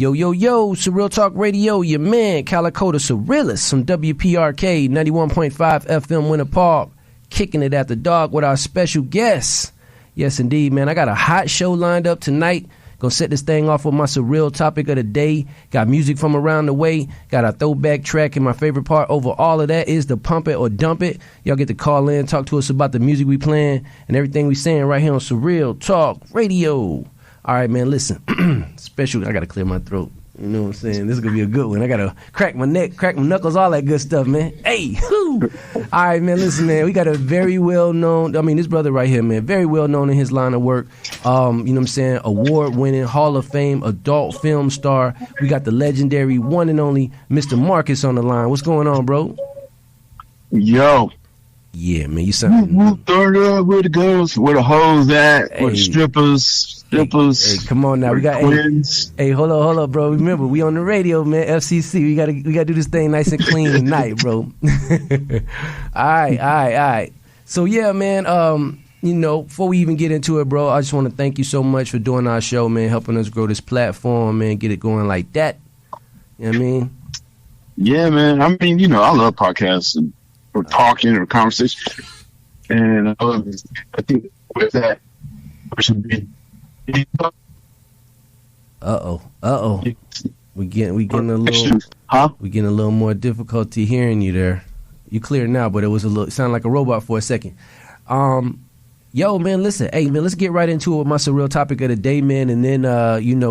Yo, yo, yo, Surreal Talk Radio, your man, Calico the Surrealist from WPRK 91.5 FM Winter Park, kicking it at the dog with our special guests. Yes, indeed, man. I got a hot show lined up tonight. Gonna set this thing off with my surreal topic of the day. Got music from around the way. Got a throwback track, and my favorite part over all of that is the pump it or dump it. Y'all get to call in, talk to us about the music we playing and everything we saying right here on Surreal Talk Radio. All right, man, listen. Special, I got to clear my throat. You know what I'm saying? This is going to be a good one. I got to crack my neck, crack my knuckles, all that good stuff, man. Hey, whoo. All right, man, listen, man. We got a very well-known, this brother right here, man, very well-known in his line of work. You know what I'm saying? Award-winning, Hall of Fame, adult film star. We got the legendary one and only Mr. Marcus on the line. What's going on, bro? Yo. Yeah, man, you sound... Where the girls, where the hoes at, hey. where the strippers... Hey, come on now. We got twins. Hey, hold up, bro. Remember, we on the radio, man. FCC. We gotta do this thing nice and clean tonight, bro. All right. So yeah, man. Before we even get into it, bro, I just want to thank you so much for doing our show, man, helping us grow this platform, man, get it going like that. You know what I mean? Yeah, man. I mean, I love podcasts and or talking or conversation, and I think with that, we should be. Uh-oh. We getting a little more difficulty hearing you there. You clear now, but it sounded like a robot for a second. Yo, man, listen. Hey, man, let's get right into it with my surreal topic of the day, man, and then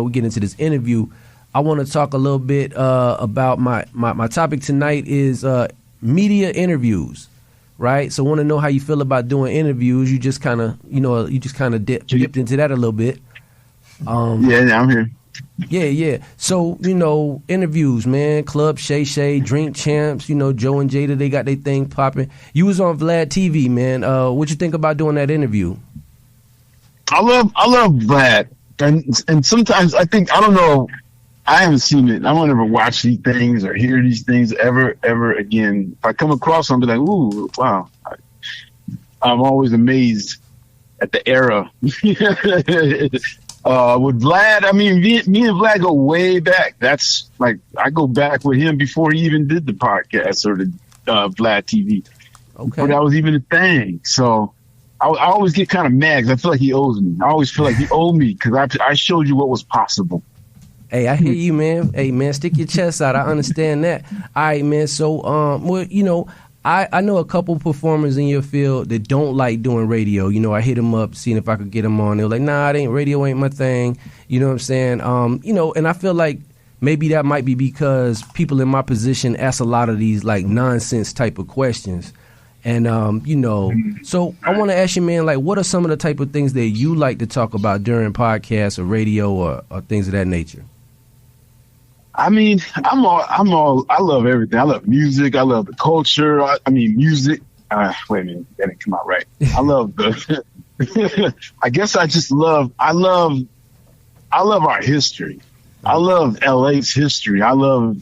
we get into this interview. I want to talk a little bit about my topic tonight is media interviews. Right, so want to know how you feel about doing interviews. You just kind of, dipped into that a little bit. Yeah, I'm here. Yeah. So, interviews, man. Club Shay Shay, Drink Champs, Joe and Jada, they got their thing popping. You was on Vlad TV, man. What you think about doing that interview? I love Vlad, and sometimes I don't know. I haven't seen it. I won't ever watch these things or hear these things ever again. If I come across them, I'll be like, ooh, wow. I'm always amazed at the era. With Vlad, I mean, me and Vlad go way back. That's like, I go back with him before he even did the podcast or the Vlad TV. Okay. Before that was even a thing. So I always get kind of mad because I feel like he owes me. I always feel like he owed me because I showed you what was possible. Hey, I hear you, man. Hey, man, stick your chest out. I understand that. All right, man. So, I know a couple performers in your field that don't like doing radio. I hit them up, seeing if I could get them on. They're like, nah, radio ain't my thing. You know what I'm saying? And I feel like maybe that might be because people in my position ask a lot of these like nonsense type of questions. And, so I want to ask you, man, like, what are some of the type of things that you like to talk about during podcasts or radio or things of that nature? I mean, I love everything. I love music. I love the culture. Music. Wait a minute. That didn't come out right. I love I guess I love our history. I love LA's history. I love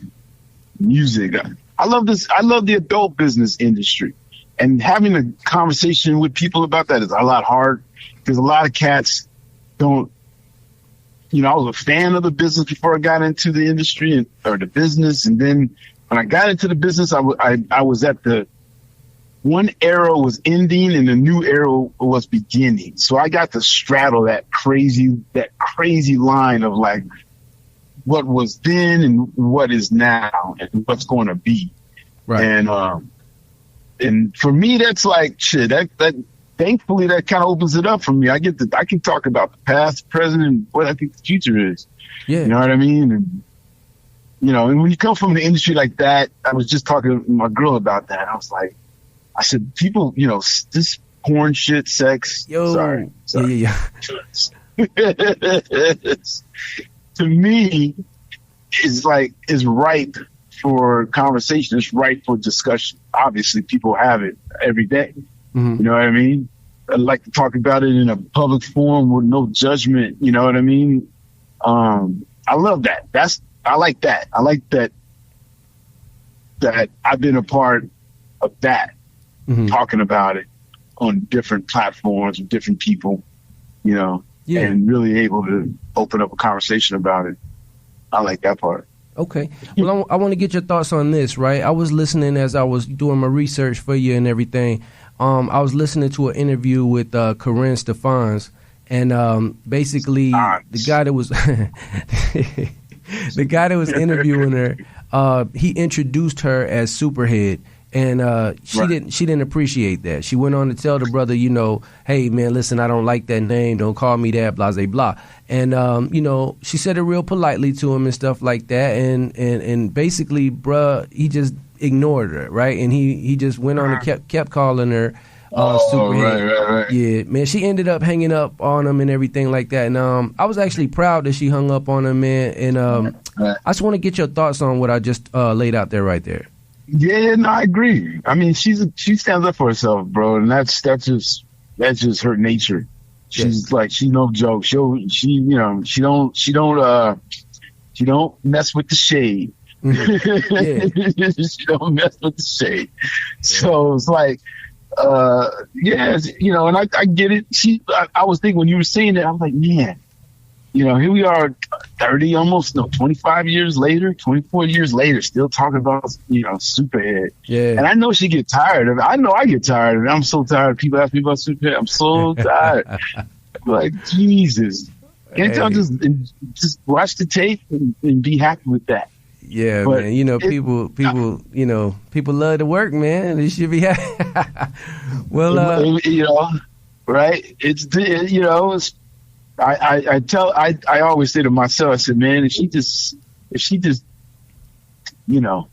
music. I love the adult business industry. And having a conversation with people about that is a lot hard because a lot of cats don't. I was a fan of the business before I got into the industry or the business. And then when I got into the business, I was at the one era was ending and a new era was beginning. So I got to straddle that crazy line of like what was then and what is now and what's going to be. Right. And for me, that's like shit. That thankfully, that kind of opens it up for me. I can talk about the past, present, and what I think the future is. Yeah. You know what I mean? And, and when you come from an industry like that, I was just talking to my girl about that. I said, people, this porn shit, sex. Yo. Sorry. Yeah. To me, is ripe for conversation. It's ripe for discussion. Obviously, people have it every day. Mm-hmm. You know what I mean? I like to talk about it in a public forum with no judgment. You know what I mean? I love that. I like that. I like that I've been a part of that, talking about it on different platforms with different people, and really able to open up a conversation about it. I like that part. Okay. Well, I want to get your thoughts on this, right? I was listening as I was doing my research for you and everything. I was listening to an interview with p0rn Stephans, and basically the guy that was the guy that was interviewing her, he introduced her as Superhead. And she didn't appreciate that. She went on to tell the brother, you know, hey man, listen, I don't like that name. Don't call me that. Blah blah blah. And you know, she said it real politely to him and stuff like that. And basically, bruh, he just ignored her, right? And he just went on and kept calling her Superhead. Right. Yeah, man. She ended up hanging up on him and everything like that. And I was actually proud that she hung up on him, man. And I just want to get your thoughts on what I just laid out there right there. Yeah, no, I agree. I mean, she stands up for herself, bro, and that's just her nature. She's like, she no joke. She don't mess with the shade. Mm-hmm. She don't mess with the shade. So it's like, you know, and I get it. I was thinking when you were saying that, I was like, man, you know, here we are 24 years later, still talking about, you know, Superhead. Yeah. And I know she get tired of it. I know I get tired of it. I'm so tired. People ask me about Superhead. I'm so tired. Like, Jesus. Can't y'all just watch the tape and be happy with that? Yeah, but man. You know, people love to work, man. They should be happy. Well, you know, right? It's, you know, it's, I always say to myself, I said, man, if she just, you know,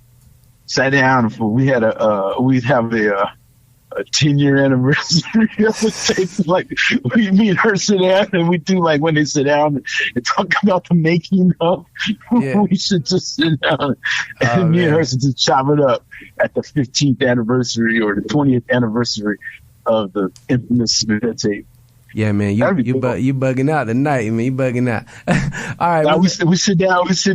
sat down for, we'd have a 10-year anniversary of the tape. Like, me and her sit down and we do like when they sit down and talk about the making of, we should just sit down and me and her should just chop it up at the 15th anniversary or the 20th anniversary of the infamous Smith tape. Yeah, man, you bugging out tonight, man. You bugging out. All right, now, we sit down with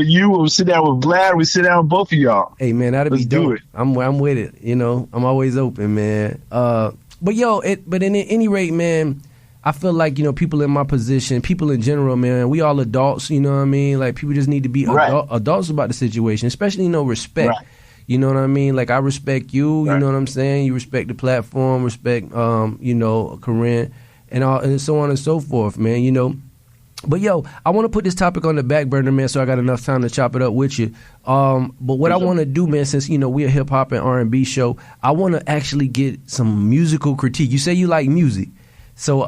you. We sit down with Vlad. We sit down with both of y'all. Hey, man, that'd be dope. Do it. I'm with it. You know, I'm always open, man. But at any rate, man, I feel like, you know, people in my position, people in general, man, we all adults. You know what I mean? Like, people just need to be adults about the situation, especially, you know, respect. Right. You know what I mean? Like, I respect you. You know what I'm saying? You respect the platform. Respect, you know, p0rn. And so on and so forth, man, you know. But, I want to put this topic on the back burner, man, so I got enough time to chop it up with you. But what I want to do, man, since, you know, we're a hip-hop and R&B show, I want to actually get some musical critique. You say you like music. So,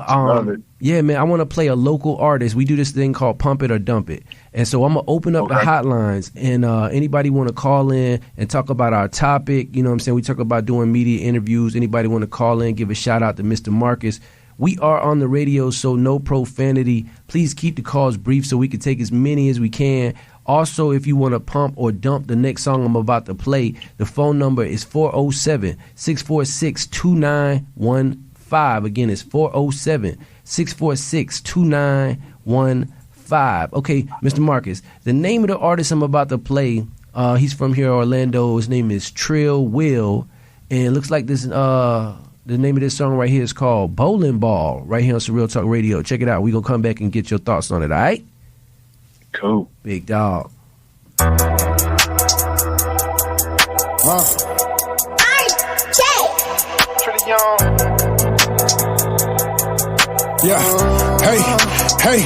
yeah, man, I want to play a local artist. We do this thing called Pump It or Dump It. And so I'm going to open up the hotlines, and anybody want to call in and talk about our topic, you know what I'm saying? We talk about doing media interviews. Anybody want to call in, give a shout-out to Mr. Marcus. We are on the radio, so no profanity. Please keep the calls brief so we can take as many as we can. Also, if you want to pump or dump the next song I'm about to play, the phone number is 407-646-2915. Again, it's 407-646-2915. Okay, Mr. Marcus, the name of the artist I'm about to play, he's from here, Orlando. His name is Trill Will, and it looks like this... The name of this song right here is called Bowling Ball, right here on Surreal Talk Radio. Check it out. We're going to come back and get your thoughts on it, all right? Cool. Big dog. Pretty young. Yeah. Hey.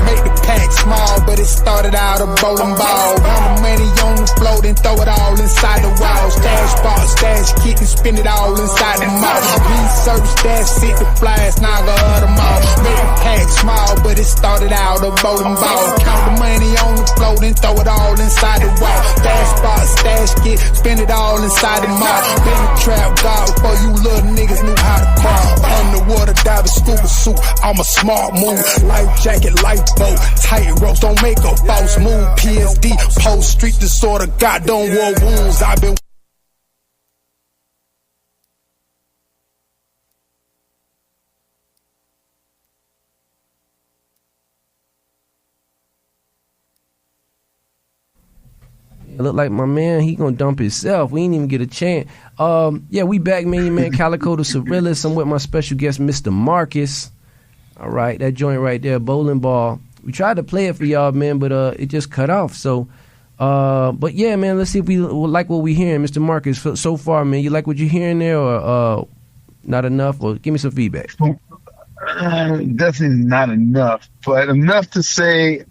Make the pack small, but it started out a bowling ball. Found the money on the floor, then throw it all inside the wall. Stash bar, stash kit, and spin it all inside the mall. Research, stash sit, the flies, now I got them all. Make the pack small, but it started out a bowling ball. Count the money on the floor, then throw it all inside the wall. Stash bar, stash kit, spin it all inside the mall. Been a trap god before you little niggas knew how to crawl. Underwater diving, scuba suit, I'm a smart move. Life jacket, lifeboat, tight ropes, don't make a false move. PSD, post street disorder, goddamn war wounds. I've been. It look like my man, he gonna dump himself. We ain't even get a chance. We back, man, Calico the Surrealist. I'm with my special guest, Mr. Marcus. All right, that joint right there, Bowling Ball. We tried to play it for y'all, man, but it just cut off. So, but yeah, man, let's see if we like what we hearing, Mr. Marcus. So far, man, you like what you're hearing there, or not enough? Or give me some feedback. Definitely not enough, but enough to say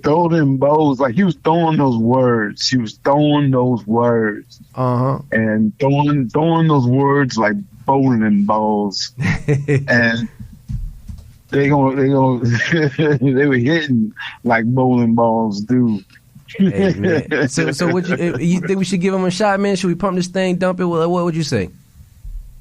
throw them bows. Like, he was throwing those words. He was throwing those words. And throwing those words like bowling balls. And they were hitting like bowling balls do. Hey, man. So what you think we should give him a shot, man? Should we pump this thing, dump it? What would you say?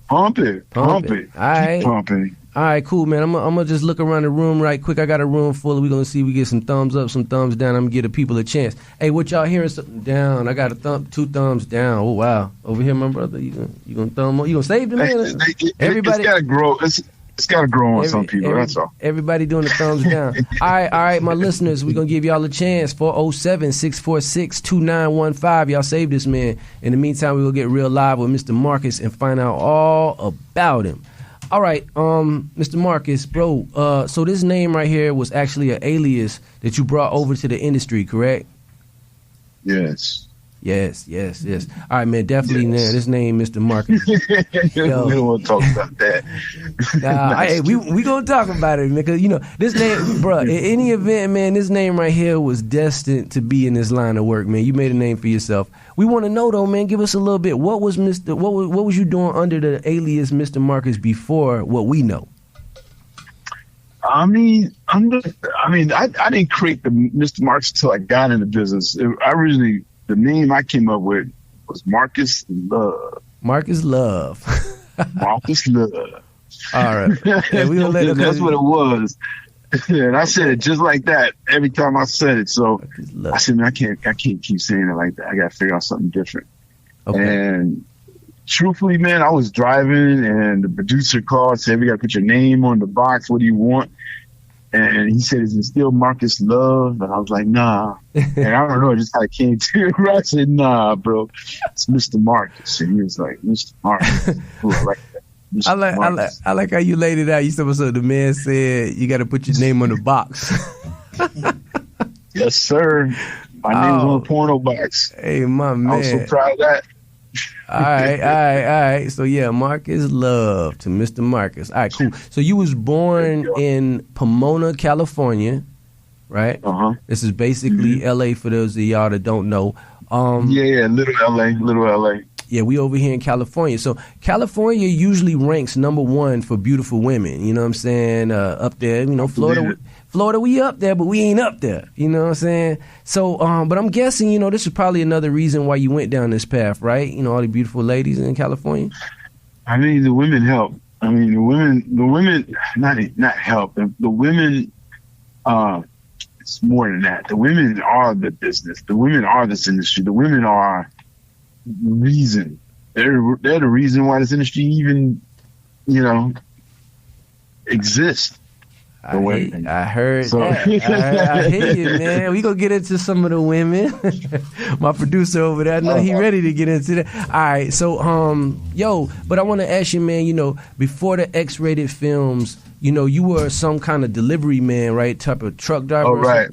Pump it. All right. Pumping. All right, cool, man. I'm gonna just look around the room right quick. I got a room full. We're gonna see if we get some thumbs up, some thumbs down. I'm gonna give the people a chance. Hey, what y'all hearing? Something down. I got two thumbs down. Oh wow. Over here, my brother. You gonna thumb? You gonna save the man? Everybody. It's gotta grow. It's got to grow on some people, that's all. Everybody doing the thumbs down. All right, my listeners, we're going to give y'all a chance. 407-646-2915. Y'all save this man. In the meantime, we're going to get real live with Mr. Marcus and find out all about him. All right, Mr. Marcus, bro, so this name right here was actually an alias that you brought over to the industry, correct? Yes. Yes. All right, man, definitely. Yes. Man, this name, Mr. Marcus. We don't want to talk about that. Hey, we gonna talk about it, man, because this name, bro. In any event, man, this name right here was destined to be in this line of work, man. You made a name for yourself. We want to know though, man. Give us a little bit. What was What was you doing under the alias Mr. Marcus before what we know? I didn't create the Mr. Marcus until I got into business. The name I came up with was Marcus Love. Marcus Love. Marcus Love. All right. Yeah, that's what it was. And I said it just like that every time I said it. So I said, man, I can't keep saying it like that. I got to figure out something different. Okay. And truthfully, man, I was driving and the producer called and said, we got to put your name on the box. What do you want? And he said, is it still Marcus Love? And I was like, nah. And I don't know, it just kind of came to me. I said, nah, bro, it's Mr. Marcus. And he was like, Mr. Marcus. Ooh, I like that. I like how you laid it out. You said, so the man said, you got to put your name on the box. Yes, sir. My name's on the porno box. Hey, my man. I'm so proud of that. All right. So yeah, Marcus Love to Mr. Marcus. All right, cool. So you was born in Pomona, California, right? This is basically LA for those of y'all that don't know. Little LA. Yeah, we over here in California. So California usually ranks #1 for beautiful women. You know what I'm saying? Up there, Florida, we up there, but we ain't up there. You know what I'm saying? So, but I'm guessing, this is probably another reason why you went down this path, right? All the beautiful ladies in California. I mean, the women help. I mean, the women, not help. The women, it's more than that. The women are the business. The women are this industry. The women are the reason. They're the reason why this industry even, exists. I heard that. I hear you, man. We gonna get into some of the women. My producer over there, I know he ready to get into that. All right, so but I want to ask you, man. Before the X-rated films, you were some kind of delivery man, right? Type of truck driver. Oh, right.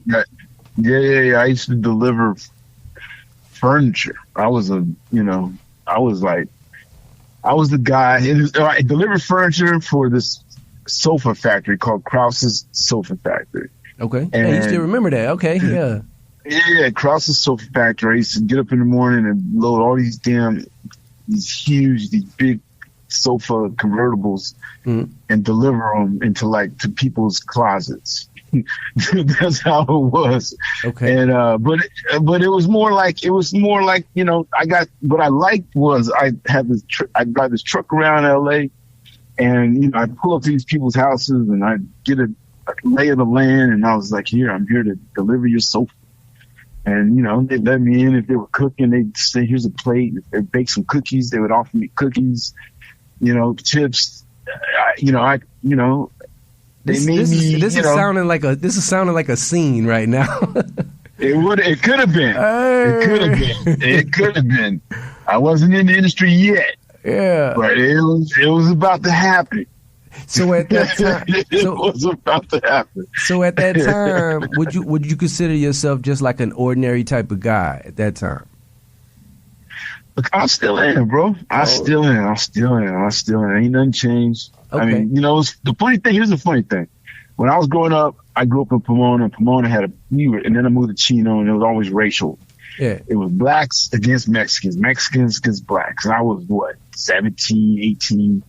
Yeah. I used to deliver furniture. I was the guy. I delivered furniture for this sofa factory called Krause's Sofa Factory. Okay. And you still remember that? Okay, yeah. Yeah, Krause's Sofa Factory. I used to get up in the morning and load all these big sofa convertibles and deliver them to people's closets. That's how it was. Okay. And but it was more like I got what I liked was I drive this truck around LA. And, I pull up to these people's houses and I get a lay of the land. And I was like, I'm here to deliver your sofa. And, they'd let me in. If they were cooking, they'd say, here's a plate. If they bake some cookies, they would offer me cookies, chips. They made me. This is sounding like a scene right now. It could have been. It could have been. I wasn't in the industry yet. Yeah, but it was about to happen. So at that time, it was about to happen. So at that time, would you consider yourself just like an ordinary type of guy at that time? Look, I still am, bro. I still am. Ain't nothing changed. Okay. I mean, the funny thing. Here's the funny thing. When I was growing up, I grew up in Pomona, and Pomona had and then I moved to Chino, and it was always racial. Yeah. It was blacks against Mexicans, Mexicans against blacks. And I was, 17, 18,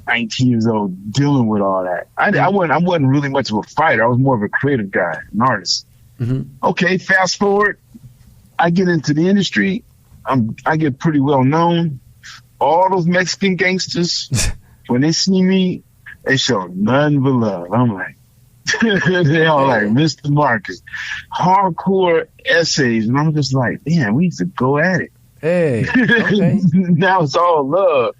19 years old, dealing with all that. I wasn't really much of a fighter. I was more of a creative guy, an artist. Mm-hmm. Okay, fast forward. I get into the industry. I get pretty well known. All those Mexican gangsters, when they see me, they show nothing but love. I'm like, they all like Mr. Marcus, hardcore essays, and I'm just like, damn, we used to go at it. Hey, okay. Now it's all love.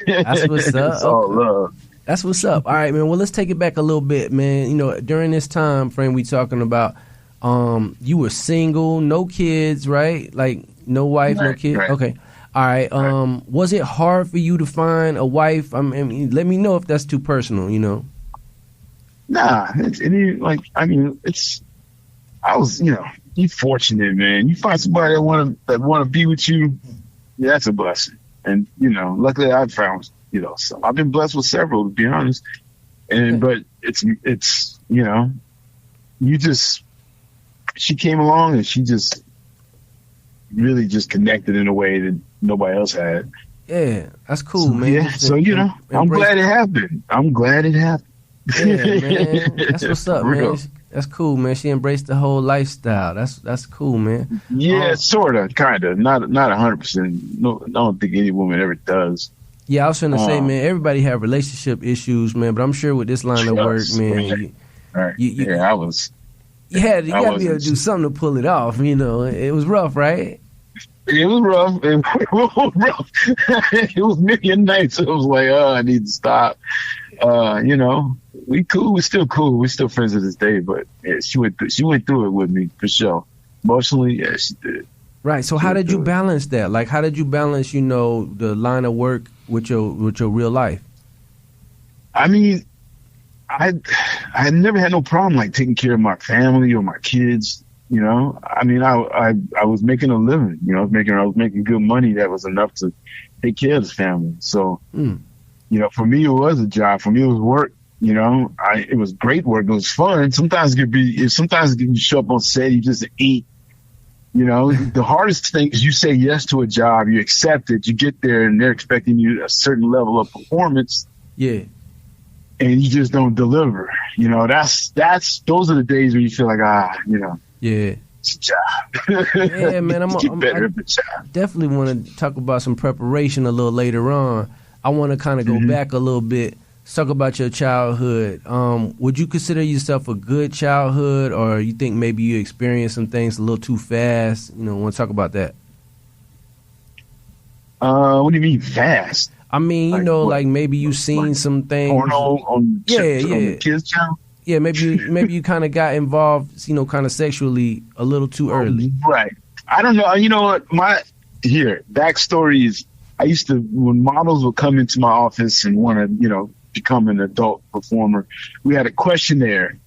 That's what's up. It's all love. That's what's up. All right, man. Well, let's take it back a little bit, man. During this time frame we talking about, you were single, no kids, right? Like no wife, no kids. Right. Okay. All right. Was it hard for you to find a wife? I mean, let me know if that's too personal. Nah, I was, you fortunate, man. You find somebody that want to be with you, yeah, that's a blessing. And luckily I found, so I've been blessed with several, to be honest. But it's she came along and she just really just connected in a way that nobody else had. Yeah, that's cool, man. Yeah, so I'm glad it happened. Yeah, man. That's what's up, man. That's cool, man. She embraced the whole lifestyle. That's cool, man. Yeah, sorta, kinda. Not 100%. No, I don't think any woman ever does. Yeah, I was trying to say, man, everybody have relationship issues, man. But I'm sure with this line of work, man, you gotta be able to do something to pull it off. It was rough, right? It was rough. It was many nights. It was like, I need to stop. We cool. We're still cool. We're still friends to this day. But yeah, she went through it with me for sure. Emotionally, yeah, she did. Right. So how did you balance that? Like, how did you balance, the line of work with your real life? I mean, I never had no problem like taking care of my family or my kids. I mean, I was making a living. I was making good money that was enough to take care of the family. So, for me, it was a job. For me, it was work. It was great work. It was fun. Sometimes you show up on set, you just eat. The hardest thing is you say yes to a job, you accept it, you get there, and they're expecting you a certain level of performance. Yeah. And you just don't deliver. Those are the days where you feel like, yeah. It's a job. Yeah, man. I definitely want to talk about some preparation a little later on. I want to kind of go back a little bit, talk about your childhood. Would you consider yourself a good childhood, or you think maybe you experienced some things a little too fast? Want to talk about that? What do you mean fast? I mean, like maybe you've seen some things. Porno on the kids' channel? Yeah, maybe you kind of got involved, kind of sexually a little too early. Right. I don't know. You know what? My backstory is I used to, when models would come into my office and want to, become an adult performer, we had a questionnaire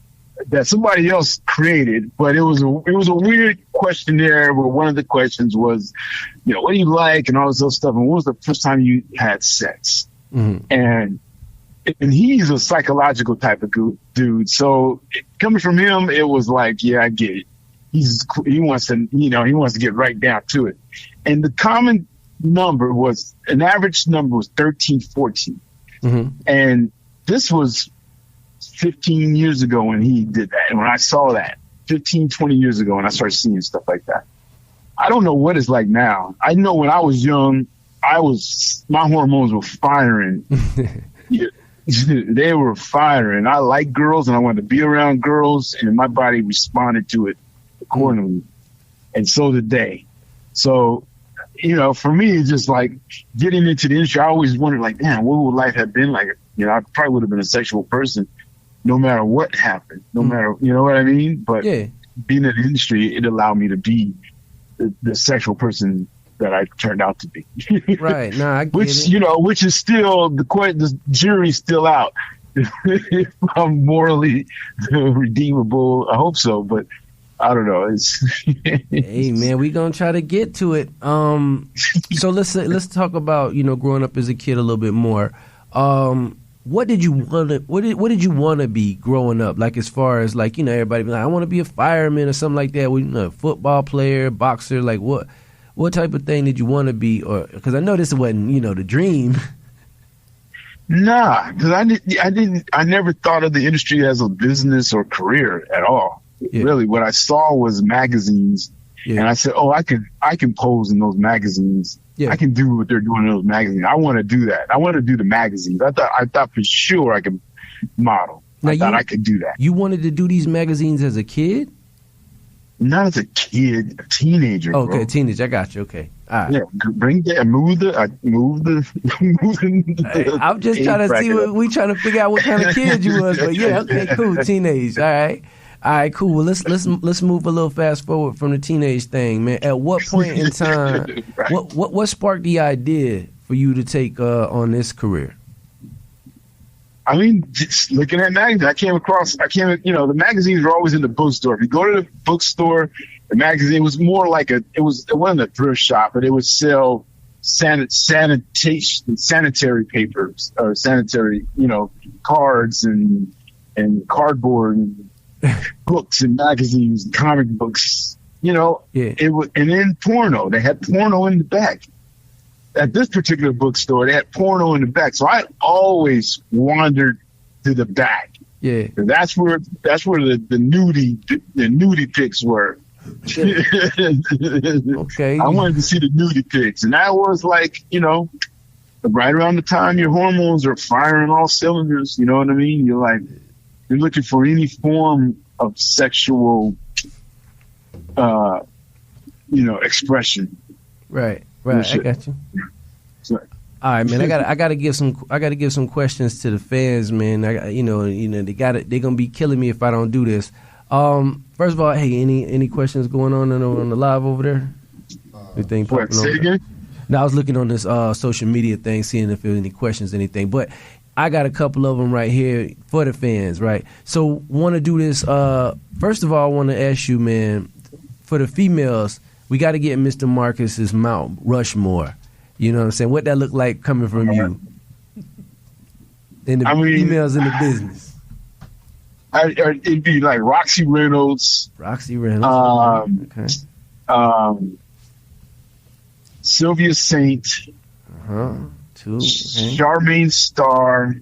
that somebody else created, but it was a weird questionnaire where one of the questions was, what do you like and all this other stuff, and when was the first time you had sex? Mm-hmm. And he's a psychological type of dude. So coming from him, it was like, yeah, I get it. He wants to get right down to it. And the common number was, an average number was 13, 14. Mm-hmm. And this was 15 years ago when he did that. And when I saw that 15, 20 years ago, and I started seeing stuff like that, I don't know what it's like now. I know when I was young, my hormones were firing. They were firing. I liked girls and I wanted to be around girls, and my body responded to it accordingly. And so did they. So, for me, it's just like getting into the industry. I always wondered, like, damn, what would life have been like? I probably would have been a sexual person no matter what happened, no matter, you know what I mean? But being in the industry, it allowed me to be the sexual person that I turned out to be. Right. Nah, I get it. Which is still, the jury's still out. if I'm morally redeemable. I hope so, but I don't know. Hey man, we gonna try to get to it. So let's talk about growing up as a kid a little bit more. What did you want to? What did you want to be growing up? Like as far as like everybody be like, I want to be a fireman or something like that. A football player, boxer. Like what type of thing did you want to be? Or because I know this wasn't the dream. Nah, because I never thought of the industry as a business or career at all. Yeah. Really, what I saw was magazines, and I said, "Oh, I can pose in those magazines. Yeah. I can do what they're doing in those magazines. I want to do that. I want to do the magazines. I thought for sure I could model. I thought I could do that. You wanted to do these magazines as a kid? Not as a kid, a teenager. Okay, bro. Teenager. I got you. Okay, all right. Yeah, bring that. Move the. I'm just trying to see we trying to figure out what kind of kid you was. But yeah, okay, cool, teenage. All right, cool. Well, let's move a little fast forward from the teenage thing, man. At what point in time, right. what sparked the idea for you to take on this career? I mean, just looking at magazines, the magazines were always in the bookstore. If you go to the bookstore, the magazine was more like it wasn't a thrift shop, but it would sell sanitary papers or sanitary, cards and cardboard and books and magazines and comic books, It was, and then porno. They had porno in the back. At this particular bookstore, they had porno in the back. So I always wandered to the back. Yeah, that's where the nudie pics were. Okay, I wanted to see the nudie pics, and that was like right around the time your hormones are firing all cylinders. You know what I mean? You're looking for any form of sexual, expression. Right. I got you. Sorry. All right, man. I gotta give some questions to the fans, man. They're gonna be killing me if I don't do this. First of all, hey, any questions going on the live over there? Anything popping say over again? Now I was looking on this social media thing, seeing if there was any questions, anything, but I got a couple of them right here for the fans, right? So want to do this. First of all, I want to ask you, man, for the females, we got to get Mr. Marcus's Mt Rushmore. You know what I'm saying? What that look like coming from you? And the females in the business. It'd be like Roxy Reynolds. Okay. Sylvia Saint. Two. Okay. Charmaine Starr.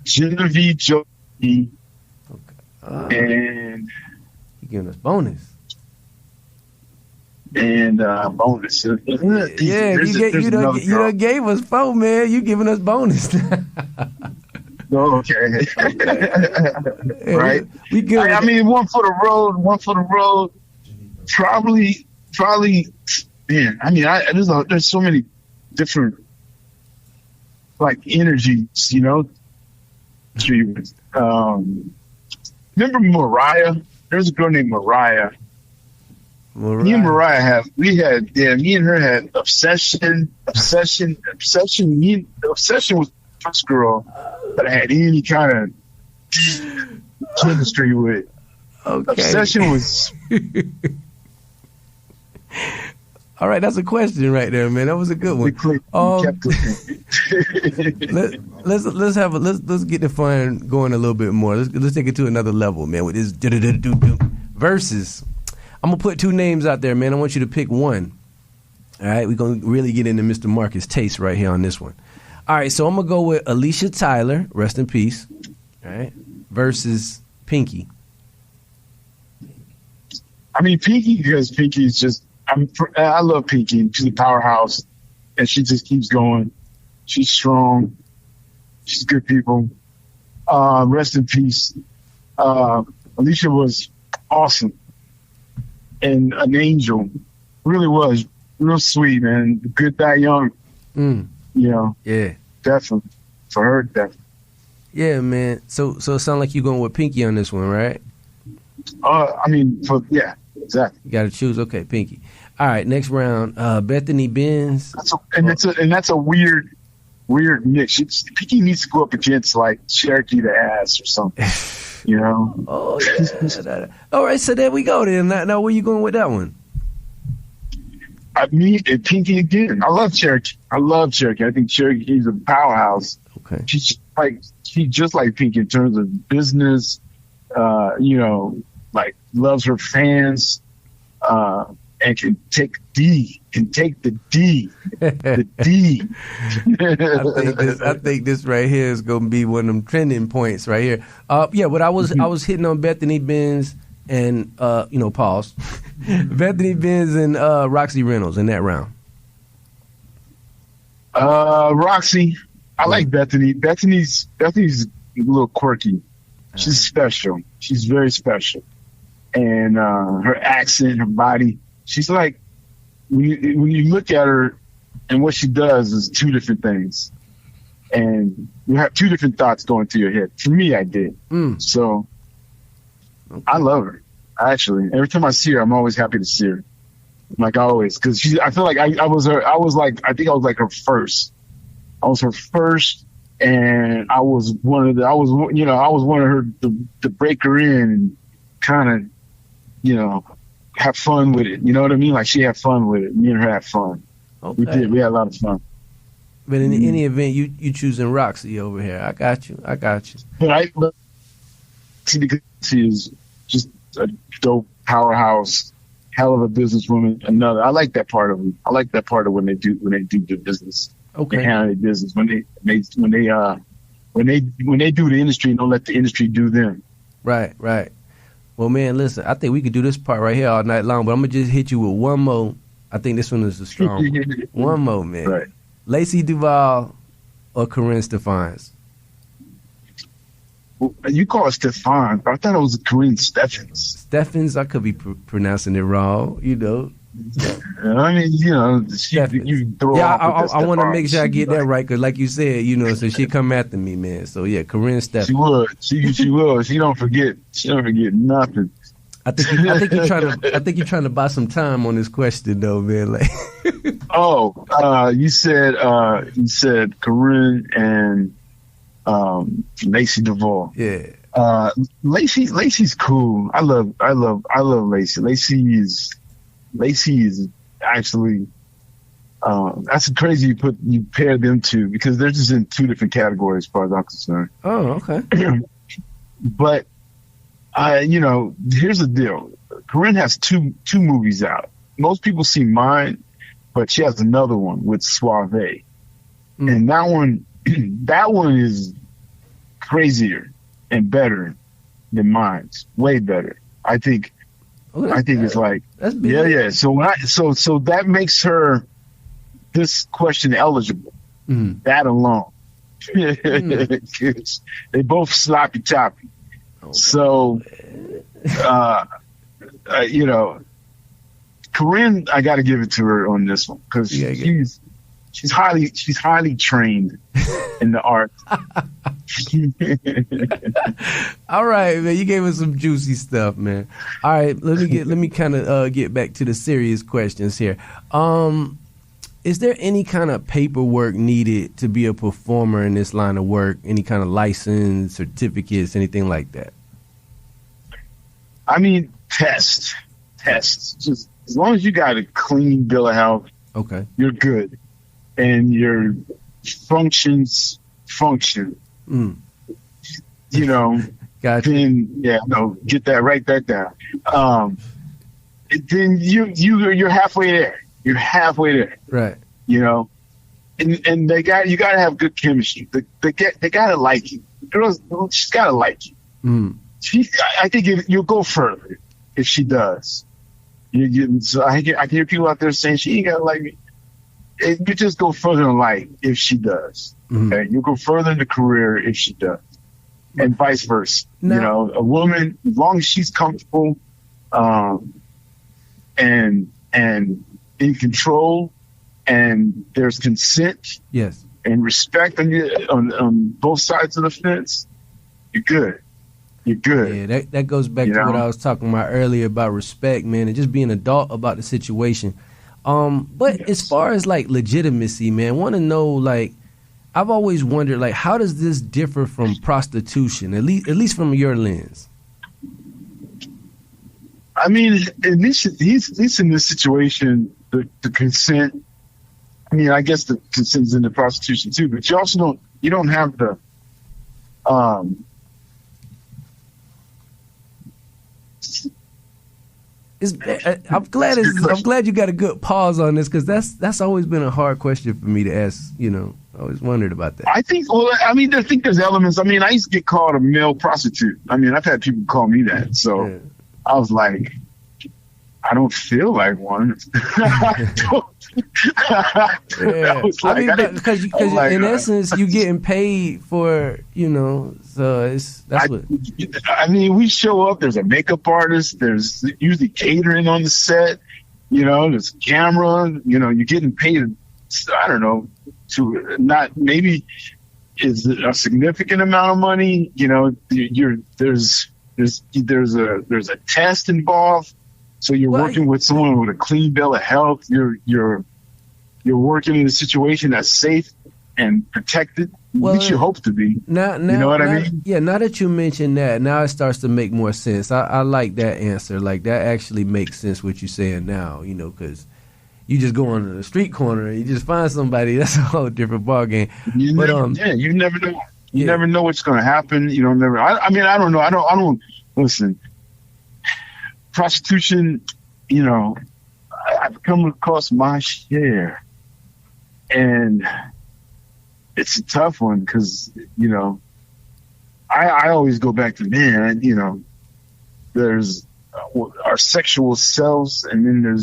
Genevieve Jolie. Okay. And you giving us bonus. And bonus. You done gave us 4, man. You giving us bonus. Okay. Right. We good. I mean, one for the road. Probably. Man, I mean, there's so many different energies, Remember Mariah? There's a girl named Mariah. Me and Mariah me and her had obsession. Obsession was the first girl that I had any kind of chemistry with. Okay. Obsession was. All right, that's a question right there, man. That was a good one. Let's get the fun going a little bit more. Let's take it to another level, man. With this VERZUZ. I'm gonna put 2 names out there, man. I want you to pick one. All right, we're gonna really get into Mr. Marcus' taste right here on this one. All right, so I'm gonna go with Alicia Tyler, rest in peace. All right, versus Pinky. I mean, Pinky, because Pinky is just. I love Pinky. She's a powerhouse, and she just keeps going. She's strong. She's good people. Rest in peace. Alicia was awesome and an really was real sweet, man. Good that young. Yeah, definitely for her, definitely. Yeah, man. So it sounds like you're going with Pinky on this one, right? I mean, exactly. You got to choose. Okay, Pinky. All right, next round. Bethany Benz. That's a weird weird mix. Pinky needs to go up against like Cherokee the Ass or something. You know? Oh, yeah. All right, so there we go then. Now where you going with that one? And Pinky again. I love Cherokee. I think Cherokee's a powerhouse. Okay. She's just like Pinky in terms of business, like loves her fans, and can take the D. The D. I think this right here is gonna be one of them trending points right here. But I was hitting on Bethany Benz and pause. Bethany Benz and Roxy Reynolds in that round. Roxy, I like Bethany. Bethany's a little quirky. She's special. She's very special. And her accent, her body, she's like, when you look at her and what she does is two different things. And you have two different thoughts going through your head. For me, I did. So I love her. Actually, every time I see her, I'm always happy to see her. Like always, because I feel like I was like her first. I was her first, and I was one of her to break her in and kind of, have fun with it. You know what I mean? Like she had fun with it. Me and her had fun. Okay. We had a lot of fun. But in any event, you choosing Roxy over here. I got you. But because she is just a dope powerhouse, hell of a businesswoman. I like that part of them. I like that part of when they do their business. Okay. They handle their business when they do the industry and don't let the industry do them. Right. Well, man, listen, I think we could do this part right here all night long, but I'm gonna just hit you with one more. I think this one is a strong one. One more, man. Right. Lacey Duval or Corinne Stephans? Well, you call it Stefan, but I thought it was Corinne Stephens. Stephens, I could be pronouncing it wrong, I mean, you throw off. I want to make sure I get that right, because like you said, so she come after me, man. So yeah, Corinne Stephens. She would. She will. She don't forget. She don't forget nothing. I think you're trying to buy some time on this question, though, man. Like, you said Corinne and Lacey Duval. Yeah. Lacey's cool. I love Lacey. Lacey is actually that's crazy you pair them two, because they're just in two different categories as far as I'm concerned. Oh, okay. But here's the deal. Corinne has two movies out. Most people see mine, but she has another one with Suave. And that one is crazier and better than mine. Way better. I think it's like, that's big. Yeah. So that makes her this question eligible. That alone. They both sloppy toppy. So, Corinne, I got to give it to her on this one, because she's highly trained in the art. All right, man. You gave us some juicy stuff, man. All right, let me kind of get back to the serious questions here. Is there any kind of paperwork needed to be a performer in this line of work? Any kind of license, certificates, anything like that? I mean, tests. Just as long as you got a clean bill of health, okay, you're good, and your functions function. Gotcha. Then get that, write that down. Then you're halfway there. You're halfway there. Right. And you got to have good chemistry. They got to like you. She's got to like you. I think you'll go further if she does. So I can hear people out there saying she ain't got to like me. You just go further in life if she does. Okay, you'll go further in the career if she does, and vice versa. Now, a woman, as long as she's comfortable, and in control, and there's consent, yes, and respect on both sides of the fence, you're good. You're good. Yeah, that goes back to what I was talking about earlier about respect, man, and just being an adult about the situation. But as far as like legitimacy, man, want to know, like, I've always wondered, like, how does this differ from prostitution? At least from your lens. I mean, at least in this situation, the consent. I mean, I guess the consent's in the prostitution too, but you also don't have the. I'm glad you got a good pause on this, because that's always been a hard question for me to ask. You know, I always wondered about that. I think there's elements. I mean, I used to get called a male prostitute. I mean, I've had people call me that. So yeah. I was like, I don't feel like one. Because in essence, you're getting paid for, you know, so that's what. I mean, we show up, there's a makeup artist, there's usually catering on the set, you know, there's camera, you know, you're getting paid, I don't know, to not maybe is a significant amount of money, you know, there's a test involved. So you're working with someone with a clean bill of health. You're working in a situation that's safe and protected. At least you hope to be. Now, you know what I mean? Yeah. Now that you mention that, now it starts to make more sense. I like that answer. Like, that actually makes sense what you're saying now. You know, because you just go on the street corner and you just find somebody. That's a whole different ballgame. You never know. You never know what's going to happen. You don't never. I mean, I don't know. I don't listen. Prostitution, you know, I've come across my share, and it's a tough one because, you know, I always go back to, man, you know, there's our sexual selves, and then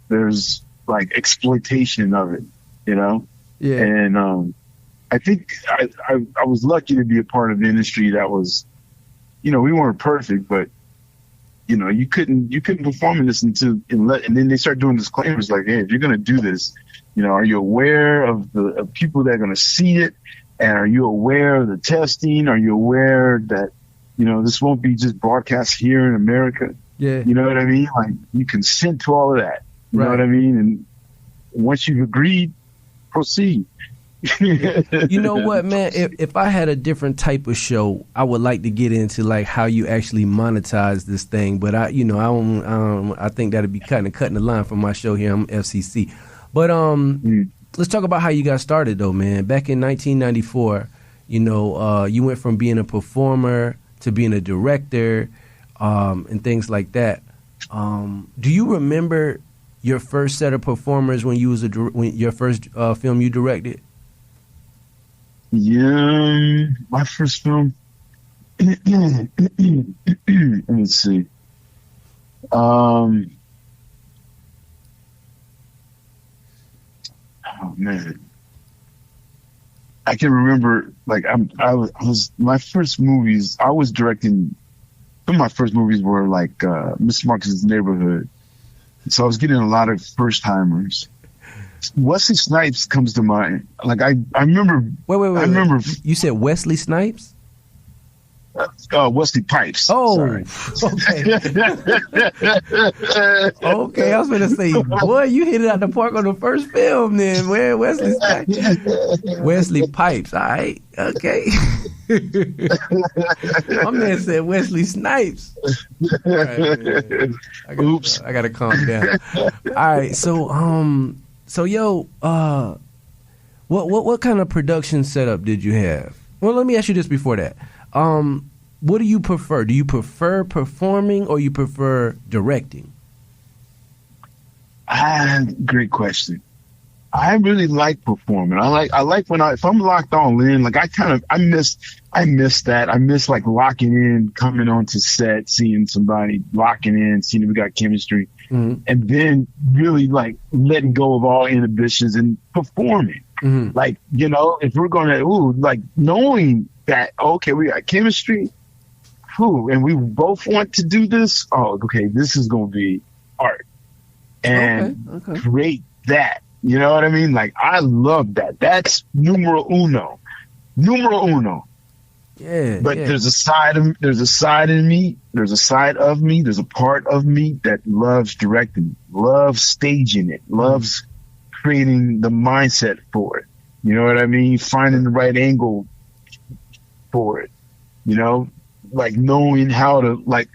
there's like exploitation of it, you know? Yeah. And I think I was lucky to be a part of the industry that was, you know, we weren't perfect, but you know, you couldn't perform in this and then they start doing disclaimers like, hey, if you're going to do this, you know, are you aware of the people that are going to see it? And are you aware of the testing? Are you aware that, you know, this won't be just broadcast here in America? Yeah. You know what I mean? Like, you consent to all of that. You know what I mean? And once you've agreed, proceed. You know what, man? If I had a different type of show, I would like to get into like how you actually monetize this thing. But I think that'd be cutting the line from my show here. I'm FCC. But let's talk about how you got started, though, man. Back in 1994, you know, you went from being a performer to being a director, and things like that. Do you remember your first set of performers when you was your first film you directed? Yeah, my first film. Let me see. Oh man, I can remember. Like I was my first movies. I was directing. Some of my first movies were like Mr. Marcus's Neighborhood. So I was getting a lot of first timers. Wesley Snipes comes to mind. Like I remember. Wait. I remember. You said Wesley Snipes? Wesley Pipes. Oh, sorry. Okay. Okay, I was going to say, boy, you hit it out the park on the first film. Then where Wesley Snipes? Wesley Pipes. All right. Okay. My man said Wesley Snipes. All right, Oops. I gotta calm down. All right, so yo, what kind of production setup did you have? Well, let me ask you this before that. What do you prefer? Do you prefer performing or you prefer directing? Great question. I really like performing. I like when if I'm locked on in, like I miss that. I miss like locking in, coming onto set, seeing somebody, locking in, seeing if we got chemistry, and then really like letting go of all inhibitions and performing. Like, you know, if we're going to, like knowing that, okay, we got chemistry, and we both want to do this. Oh, okay, this is going to be art, and create that. You know what I mean? Like, I love that. That's numero uno. Yeah. But there's a side in me. There's a side of me. There's a part of me that loves directing, loves staging it, loves creating the mindset for it. You know what I mean? Finding the right angle for it, you know, like knowing how to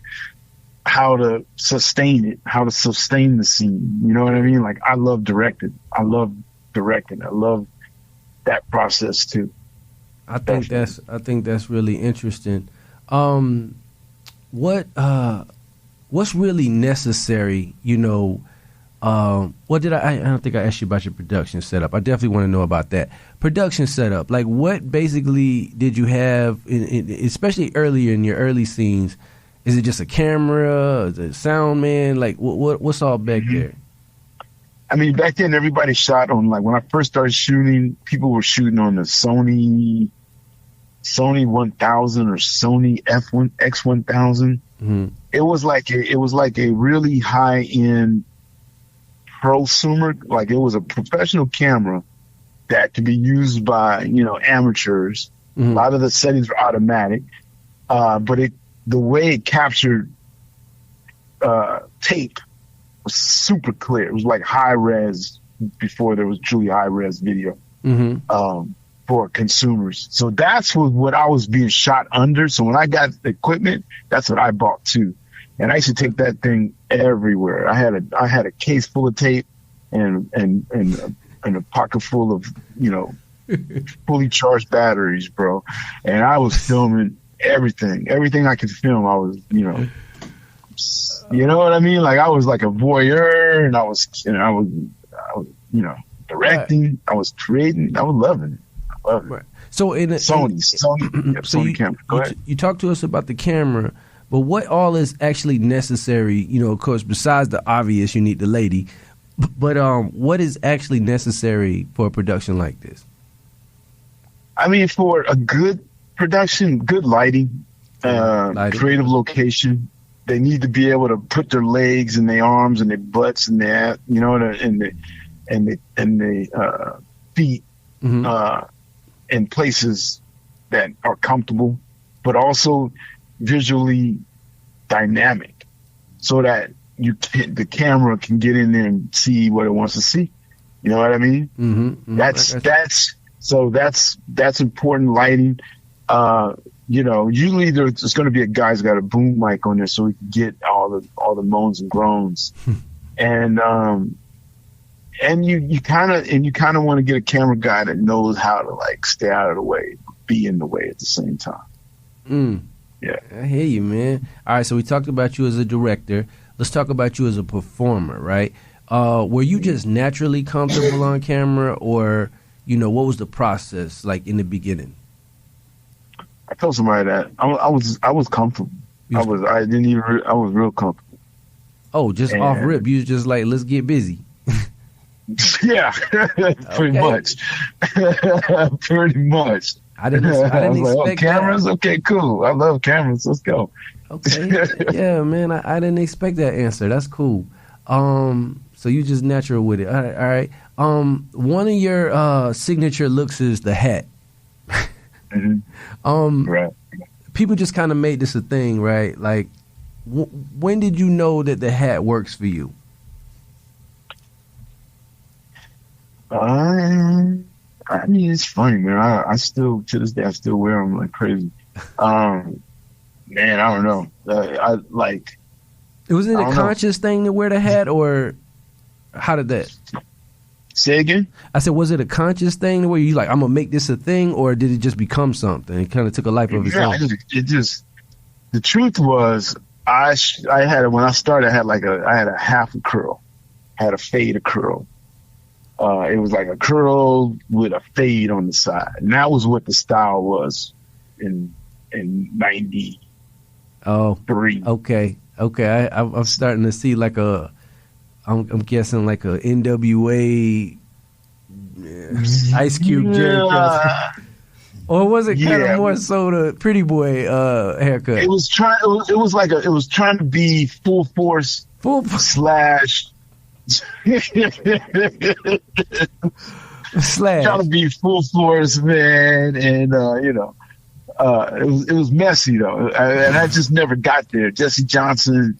sustain it, how to sustain the scene. You know what I mean? Like I love directing. I love that process too. I think that's really interesting. What's really necessary, you know? What did I don't think I asked you about your production setup. I definitely want to know about that production setup. Like, what basically did you have, especially earlier in your early scenes? Is it just a camera? Is it a sound man? Like, what's all back there? I mean, back then everybody shot on, like, when I first started shooting, people were shooting on the Sony 1000 or Sony X1000. Mm-hmm. It was like a really high end prosumer, like it was a professional camera that could be used by, you know, amateurs. Mm-hmm. A lot of the settings were automatic, but the way it captured tape was super clear. It was like high res before there was truly high res video. Mm-hmm. For consumers. So that's what I was being shot under. So when I got the equipment, that's what I bought too. And I used to take that thing everywhere. I had a case full of tape and a pocket full of, you know, fully charged batteries, bro. And I was filming everything I could film. I was, you know what I mean? Like I was like a voyeur, and I was, you know, directing. I was creating. I was loving it. Right. So Sony camera. You talk to us about the camera, but what all is actually necessary? You know, of course, besides the obvious, you need the lady. But what is actually necessary for a production like this? I mean, for a good production, good lighting, creative location. They need to be able to put their legs and their arms and their butts and their, you know, and the feet. Mm-hmm. In places that are comfortable, but also visually dynamic, so that the camera can get in there and see what it wants to see. You know what I mean? Mm-hmm. That's important lighting. You know, usually there's going to be a guy who's got a boom mic on there, so we can get all the moans and groans, and you kind of want to get a camera guy that knows how to like stay out of the way, be in the way at the same time. Yeah, I hear you, man. All right, so we talked about you as a director. Let's talk about you as a performer, right? Were you just naturally comfortable on camera, or you know, what was the process like in the beginning? I told somebody that I was comfortable. I was real comfortable. Oh, just off rip, you was just like, let's get busy. Yeah, pretty much. Pretty much. I didn't expect cameras? That. Okay, cool. I love cameras. Let's go. Okay. Yeah, man. I didn't expect that answer. That's cool. So you just natural with it. All right. One of your signature looks is the hat. Mm-hmm. Right. People just kind of made this a thing, right? Like, when did you know that the hat works for you? I mean, it's funny, man. I still, to this day, I still wear them like crazy. Man, I don't know. Was it a conscious thing to wear the hat, or how did that? Say again? I said, was it a conscious thing where you like, I'm gonna make this a thing, or did it just become something? It kind of took a life of its own. The truth was, I had, when I started, I had a half a curl, had a fade, a curl. It was like a curl with a fade on the side, and that was what the style was in 93. Oh, okay. I'm starting to see like I'm guessing like a NWA Ice Cube jerk, or was it kind of more so the Pretty Boy haircut? It was trying to be full force slash. Trying to be full force, man, and it was messy though, and I just never got there. Jesse Johnson,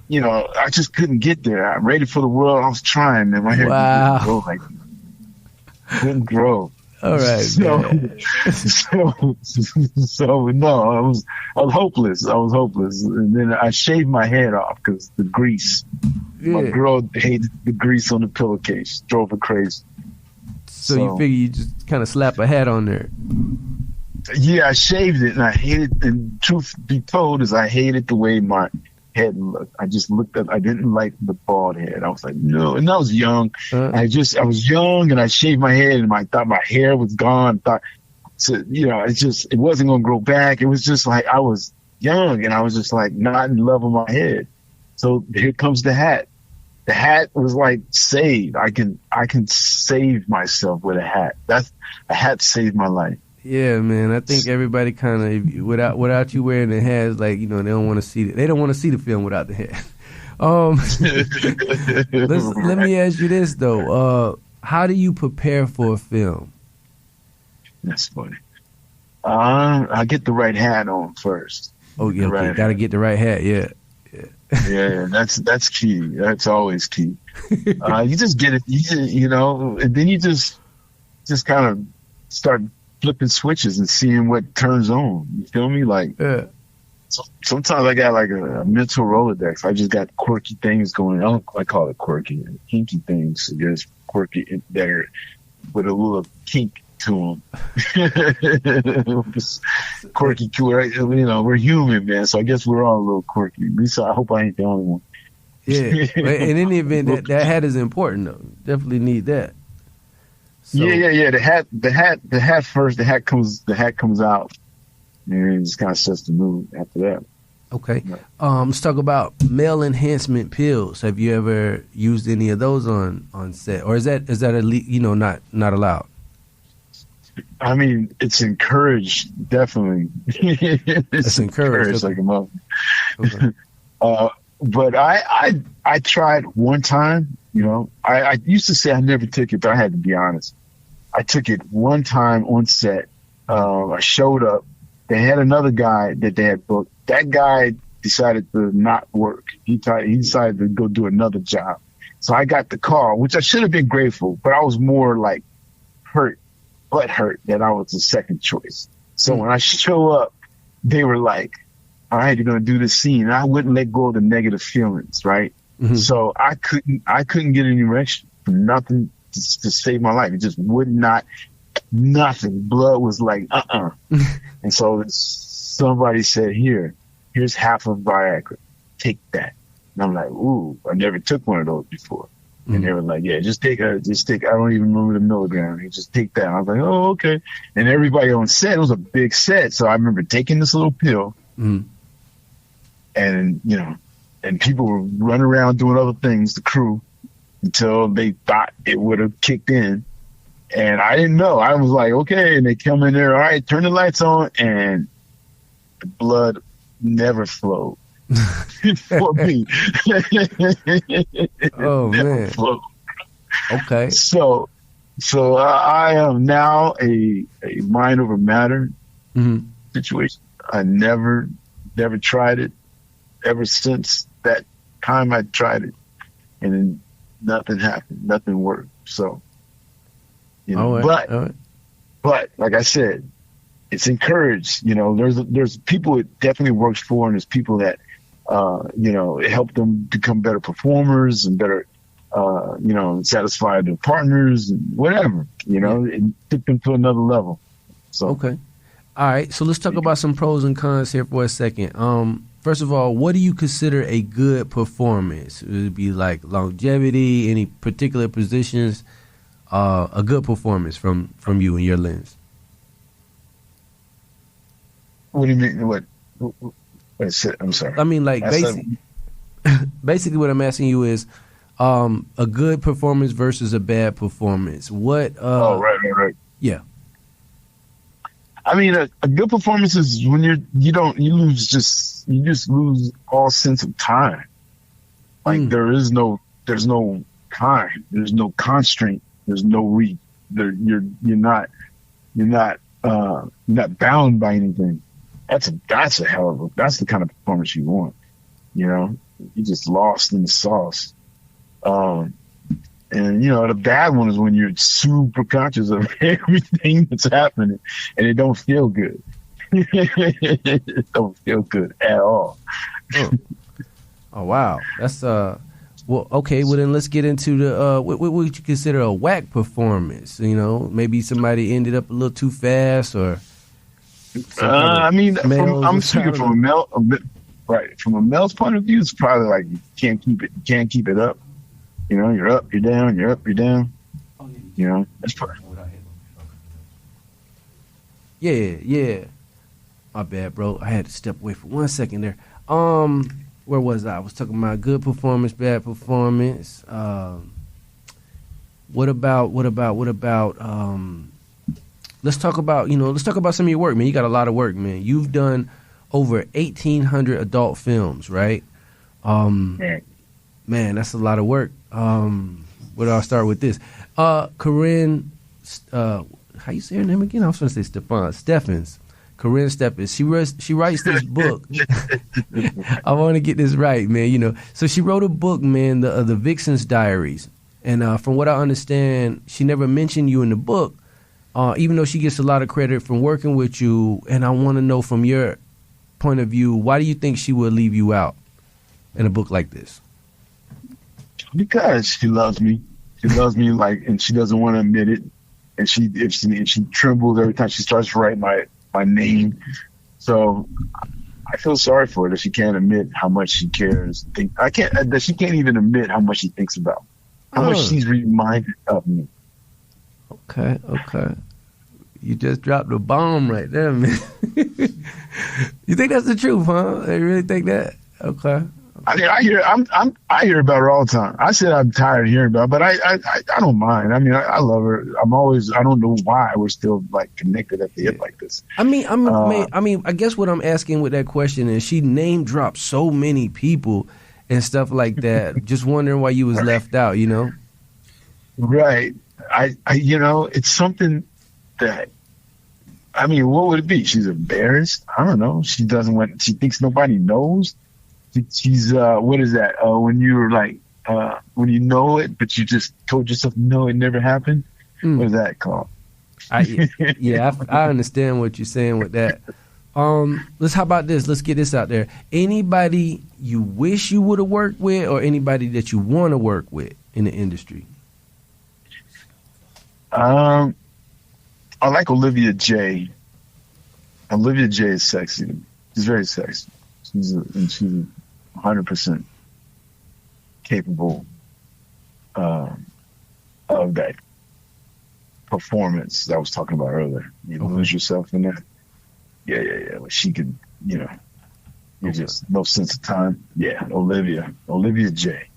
you know, I just couldn't get there. I'm ready for the world. I was trying, and my hair couldn't grow. All right, man. So no, I was hopeless. I was hopeless, and then I shaved my head off because the grease. Yeah. My girl hated the grease on the pillowcase, drove her crazy. So you figure you just kind of slap a hat on there. Yeah, I shaved it, and I hated. And truth be told, is I hated the way my head looked. I just looked at. I didn't like the bald head. I was like, no. And I was young. I was young, and I shaved my head, and I thought my hair was gone. It wasn't gonna grow back. It was just like I was young, and I was just like not in love with my head. So here comes the hat. The hat was like saved. I can save myself with a hat. A hat saved my life. Yeah, man. I think everybody kind of without you wearing the hat, is like, they don't want to see it. They don't want to see the film without the hat. Let me ask you this though. How do you prepare for a film? That's funny. I get the right hat on first. Oh yeah, okay. Gotta get the right hat. Yeah. Yeah, that's key. That's always key. You just get it, and then you just kind of start flipping switches and seeing what turns on. You feel me? Like, sometimes I got like a mental Rolodex. I just got quirky things going on. I call it quirky, kinky things. So there's quirky there with a little kink to them. Quirky, we're human, man. So I guess we're all a little quirky. At least I hope I ain't the only one. Yeah, but in any event, that hat is important though. Definitely need that. So, yeah. The hat first. The hat comes out, and it just kind of sets the mood after that. Okay. Let's talk about male enhancement pills. Have you ever used any of those on set, or is that not allowed? I mean, it's encouraged, definitely. It's encouraged like a mother. Okay. But I tried one time. I used to say I never took it, but I had to be honest. I took it one time on set. I showed up. They had another guy that they had booked. That guy decided to not work. He decided to go do another job. So I got the call, which I should have been grateful, but I was more like hurt that I was the second choice. So when I show up, they were like, all right, you're going to do this scene. And I wouldn't let go of the negative feelings, right? Mm-hmm. So I couldn't get an erection for nothing to save my life. It just would not, nothing. Blood was like, And so somebody said, here's half of Viagra. Take that. And I'm like, ooh, I never took one of those before. Mm-hmm. And they were like, yeah, just take, I don't even remember the milligram. You just take that. And I was like, oh, okay. And everybody on set, it was a big set. So I remember taking this little pill. Mm-hmm. And, and people were running around doing other things, the crew, until they thought it would have kicked in. And I didn't know. I was like, okay. And they come in there, all right, turn the lights on. And the blood never flowed for me. Oh, man. Flowed. Okay. So I am now a mind over matter situation. I never tried it. Ever since that time I tried it, and then nothing happened, nothing worked. So, but like I said, it's encouraged. There's people it definitely works for, and there's people that, it helped them become better performers and better, satisfy their partners and whatever, it took them to another level. So, okay. All right. So let's talk about some pros and cons here for a second. First of all, what do you consider a good performance? It would be like longevity, any particular positions, a good performance from you and your lens. What do you mean? What is it? I'm sorry. I mean, like basically what I'm asking you is a good performance versus a bad performance. What? Right. Yeah. I mean, a good performance is when you just lose all sense of time. Like there's no time, there's no constraint, there's no you're not bound by anything. That's the kind of performance you want. You're just lost in the sauce. And, the bad one is when you're super conscious of everything that's happening and it don't feel good. It don't feel good at all. Oh wow. That's well, okay, well then let's get into the what would you consider a whack performance? Maybe somebody ended up a little too fast or I'm speaking from a male, right? From a male's point of view, it's probably like you can't keep it up. You're up, you're down, you're up, you're down. That's probably. Yeah. My bad, bro. I had to step away for 1 second there. Where was I? I was talking about good performance, bad performance. What about? Let's talk about some of your work, man. You got a lot of work, man. You've done over 1,800 adult films, right? Man, that's a lot of work. Where do I start with this? Corinne, how you say her name again? I was going to say Steffens. Corinne Steffens. She writes this book. I want to get this right, man. So she wrote a book, man, the Vixen's Diaries. And from what I understand, she never mentioned you in the book, even though she gets a lot of credit from working with you. And I want to know from your point of view, why do you think she would leave you out in a book like this? Because she loves me. She loves me, and she doesn't want to admit it. And she trembles every time she starts to write my name. So I feel sorry for her that she can't admit how much she cares. That she can't even admit how much she thinks about, how much she's reminded of me. Okay. You just dropped a bomb right there, man. You think that's the truth, huh? They really think that? Okay. I hear about her all the time. I said I'm tired of hearing about her, but I don't mind. I love her. I don't know why we're still connected at the hip like this. I guess what I'm asking with that question is she name dropped so many people and stuff like that. Just wondering why you was left out, Right. It's something that, what would it be? She's embarrassed. I don't know. She thinks nobody knows. She's what is that? When you're when you know it, but you just told yourself no, it never happened. What is that called? I understand what you're saying with that. How about this? Let's get this out there. Anybody you wish you would have worked with, or anybody that you want to work with in the industry? I like Olivia J. Olivia J is sexy. She's very sexy. She's 100% capable of that performance that I was talking about earlier. Lose yourself in that. Yeah. She could, just no sense of time. Yeah, Olivia J.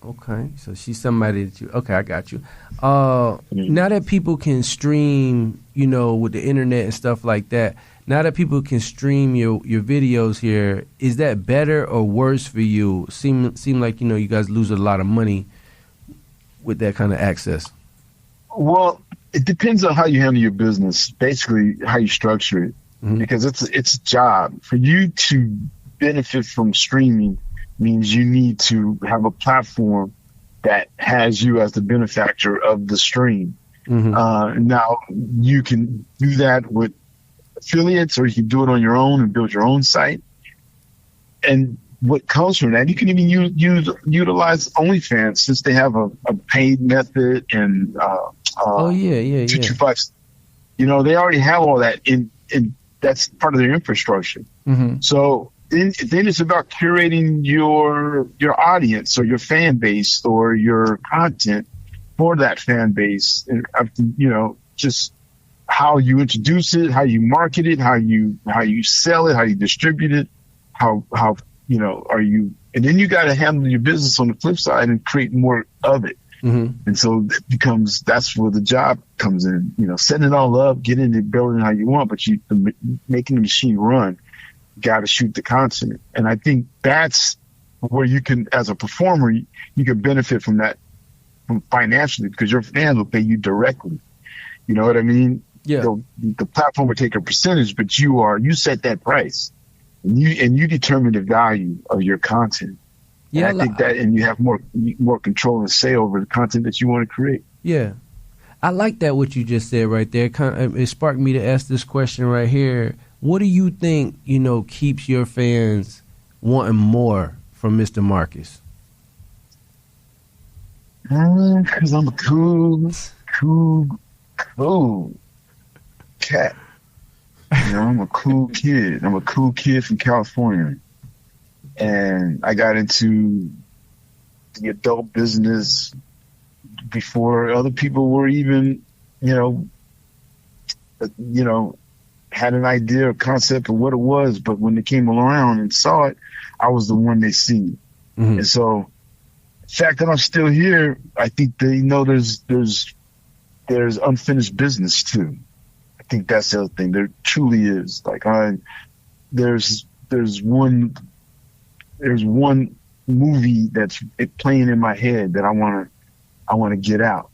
Okay, so she's somebody that you. Okay, I got you. Now that people can stream, with the internet and stuff like that. Now that people can stream your videos here, is that better or worse for you? Seem like you guys lose a lot of money with that kind of access. Well, it depends on how you handle your business. Basically, how you structure it, because it's a job. For you to benefit from streaming means you need to have a platform that has you as the benefactor of the stream. Now you can do that with affiliates, or you can do it on your own and build your own site. And what comes from that, you can even utilize OnlyFans, since they have a paid method and 225. They already have all that in that's part of their infrastructure. So then it's about curating your audience or your fan base or your content for that fan base, and just how you introduce it, how you market it, how you sell it, how you distribute it, how are you, and then you got to handle your business on the flip side and create more of it. And so that's where the job comes in, setting it all up, getting it, building how you want, but making the machine run, you got to shoot the content. And I think that's where you can, as a performer, you can benefit from that financially, because your fans will pay you directly. You know what I mean? Yeah. The platform will take a percentage, but you set that price, and you determine the value of your content. Yeah, and I think that, and you have more control and say over the content that you want to create. Yeah, I like that what you just said right there. It sparked me to ask this question right here. What do you think, keeps your fans wanting more from Mr. Marcus? Because I'm a cool cat. I'm a cool kid. I'm a cool kid from California. And I got into the adult business before other people were even, had an idea or concept of what it was. But when they came around and saw it, I was the one they seen. Mm-hmm. And so the fact that I'm still here, I think they know there's unfinished business too. I think that's the other thing. There truly is. Like there's one movie that's playing in my head that I want to get out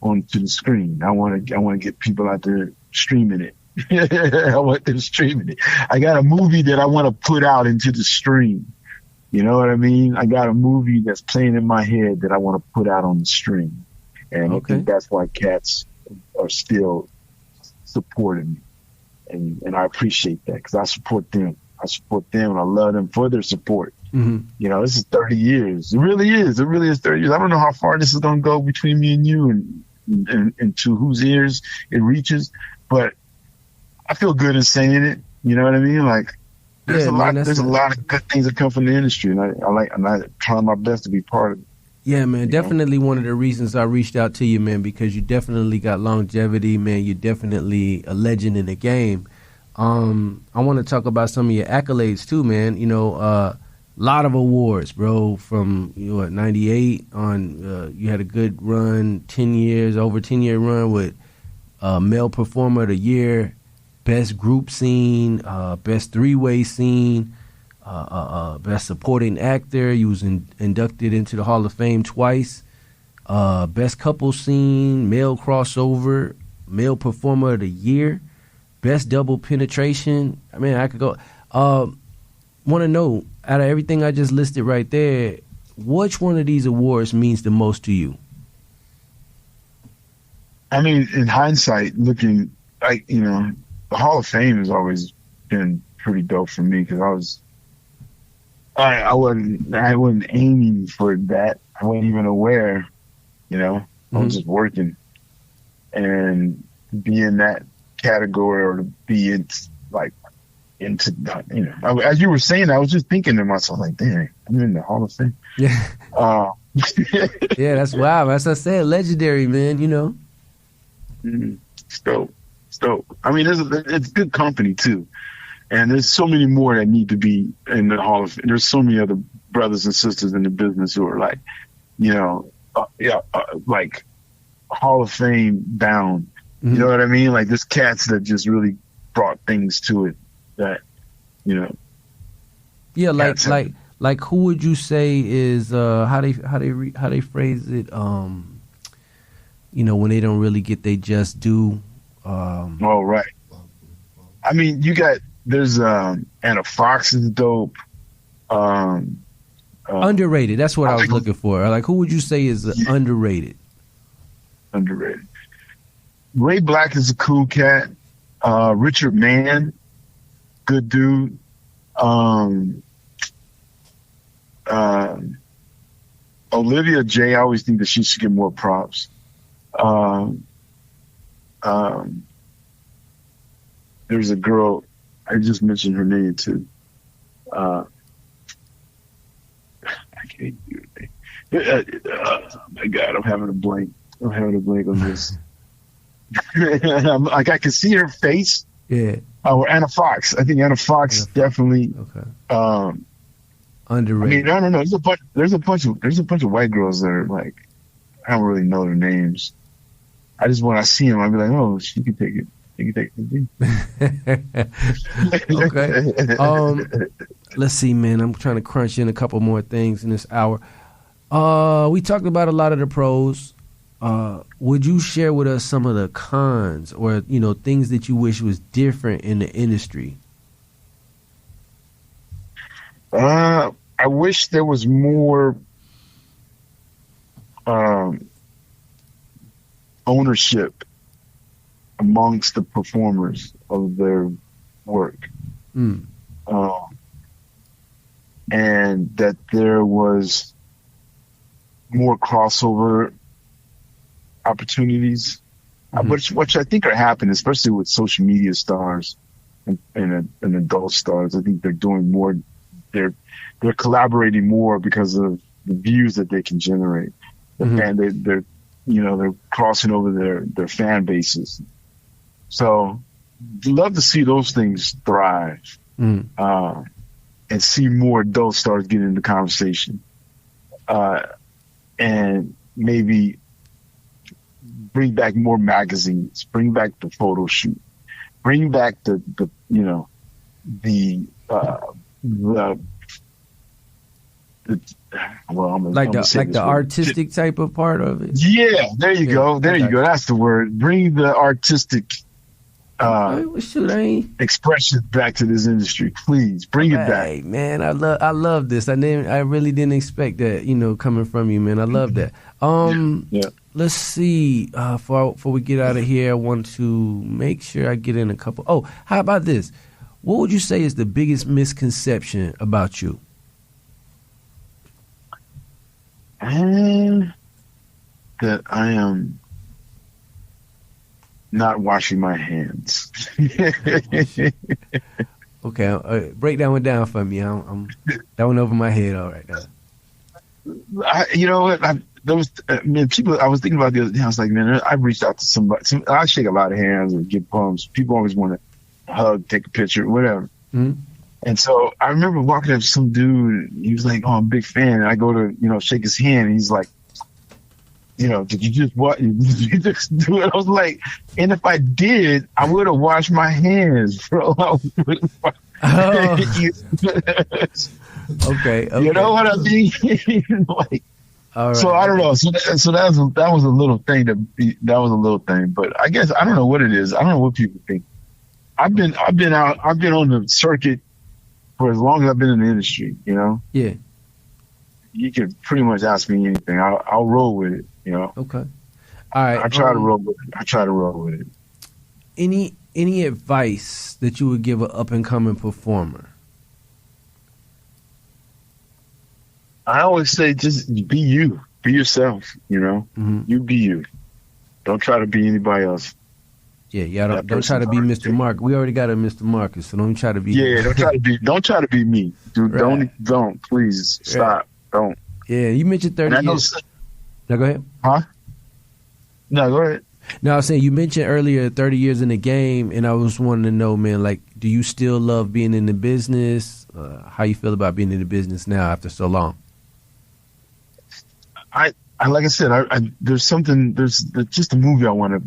onto the screen. I want to get people out there streaming it. I want them streaming it. I got a movie that I want to put out into the stream. You know what I mean? I got a movie that's playing in my head that I want to put out on the stream. And I think that's why cats are still supporting me. And I appreciate that because I support them. And I love them for their support. Mm-hmm. This is 30 years. It really is. It really is 30 years. I don't know how far this is going to go between me and you and to whose ears it reaches, but I feel good in saying it. You know what I mean? Like, there's a lot of good things that come from the industry, and I'm trying my best to be part of it. Yeah, man, definitely one of the reasons I reached out to you, man, because you definitely got longevity, man. You're definitely a legend in the game. I want to talk about some of your accolades too, man. Lot of awards, bro, from 98 on. You had a good run, 10 years, over 10-year run with Male Performer of the Year, Best Group Scene, Best Three-Way Scene, Best Supporting Actor. You was inducted into the Hall of Fame twice. Best Couple Scene, Male Crossover, Male Performer of the Year, Best Double Penetration. I mean, I could go. Want to know, out of everything I just listed right there, which one of these awards means the most to you? I mean, in hindsight, looking, the Hall of Fame has always been pretty dope for me because I wasn't aiming for that. I wasn't even aware, I was just working, and be in that category or to be into as you were saying, I was just thinking to myself, like, dang, I'm in the Hall of Fame. Yeah. Yeah, that's wild. As I said, legendary, man, It's dope. It's dope. I mean, it's good company too. And there's so many more that need to be in the Hall of Fame. There's so many other brothers and sisters in the business who are like, like Hall of Fame bound. Mm-hmm. You know what I mean? Like, there's cats that just really brought things to it that, Yeah, like who would you say is how they phrase it? When they don't really get they just due. Right. I mean, there's Anna Fox is dope. Underrated. That's what I was looking for. Like, who would you say is underrated? Underrated. Ray Black is a cool cat. Richard Mann, good dude. Olivia J, I always think that she should get more props. There's a girl, I just mentioned her name too. I can't do it. Oh my God, I'm having a blank on this. I can see her face. Yeah. Or Anna Fox. I think Anna Fox definitely. Okay. Underrated. I mean, I don't know. There's a bunch of white girls that are like, I don't really know their names. I just when I see them, I'll be like, oh, she can take it. She can take it. Okay. Let's see, man. I'm trying to crunch in a couple more things in this hour. We talked about a lot of the pros. Would you share with us some of the cons or, things that you wish was different in the industry? I I wish there was more ownership amongst the performers of their work. And that there was more crossover opportunities, which I think are happening, especially with social media stars and adult stars. I think they're doing more. They're collaborating more because of the views that they can generate. They're crossing over their fan bases. So I'd love to see those things thrive, and see more adult stars get into the conversation, and maybe bring back more magazines, bring back the photo shoot, bring back the artistic type of part of it. Yeah, there you go. You go. That's the word. Bring the artistic expression back to this industry, please. Bring it back. Hey, man, I love this. I really didn't expect that, coming from you, man. I love that. Let's see. Before we get out of here, I want to make sure I get in a couple. Oh, how about this? What would you say is the biggest misconception about you? That I am not washing my hands. Okay, break that one down for me. I'm that one over my head all right now. People. I was thinking about the other day. I was like, man, I've reached out to somebody. I shake a lot of hands and give poems. People always want to hug, take a picture, whatever. And so I remember walking up to some dude. He was like, "Oh, I'm a big fan." And I go to shake his hand, and he's like, "Did you just what? Did you just do it?" I was like, "And if I did, I would have washed my hands, bro." Okay. You know what I mean? Like, all right. So I don't know. So that was a little thing. That was a little thing. But I guess I don't know what it is. I don't know what people think. I've been on the circuit for as long as I've been in the industry. Yeah. You can pretty much ask me anything. I'll roll with it. Okay. All right. I try to roll with it. Any advice that you would give an up and coming performer? I always say, just be you, be yourself. You be you. Don't try to be anybody else. Yeah. Don't try to be Mr. Mark. We already got a Mr. Marcus, so don't try to be. Yeah, don't try to be me, dude. Right. Don't please stop. Don't. Yeah, you mentioned 30 years. No, go ahead. Huh? No, go ahead. No, I was saying you mentioned earlier 30 years in the game, and I was wanting to know, man, like, do you still love being in the business? How you feel about being in the business now after so long? I like I said, there's just a movie I want to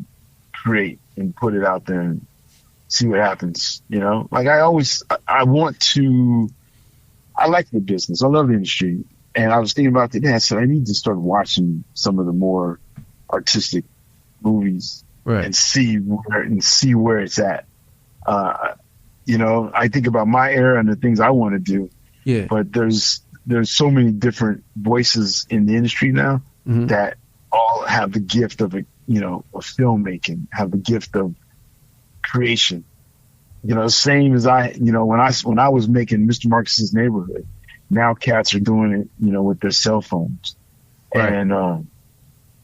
create and put it out there and see what happens. Like I like the business. I love the industry. And I was thinking about today, I said, I need to start watching some of the more artistic movies, right, and see where it's at. I think about my era and the things I want to do. Yeah. But there's so many different voices in the industry now that all have the gift of of filmmaking, have the gift of creation. Same as when I was making Mr. Marcus's Neighborhood, now cats are doing it, with their cell phones. Right. And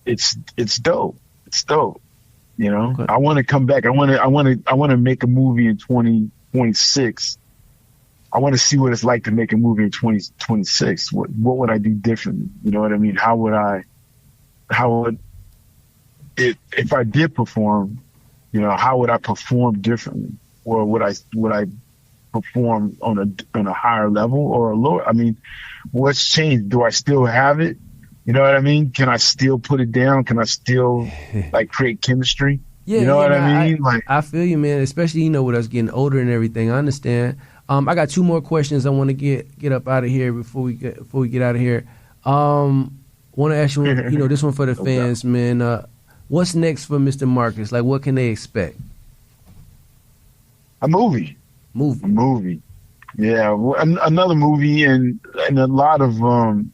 it's dope. It's dope. Okay. I want to come back. I want to make a movie in 2026. I want to see what it's like to make a movie in 2026. What would I do differently? You know what I mean? If I did perform, how would I perform differently? Or would I perform on a higher level or a lower? I mean, what's changed? Do I still have it? You know what I mean? Can I still put it down? Can I still create chemistry? Yeah, you know what I mean? I feel you, man. Especially with us getting older and everything. I understand. I got two more questions I want to get up out of here before we get out of here. Want to ask you, this one for the fans, man. What's next for Mr. Marcus? Like, what can they expect? A movie. Yeah, another movie and a lot of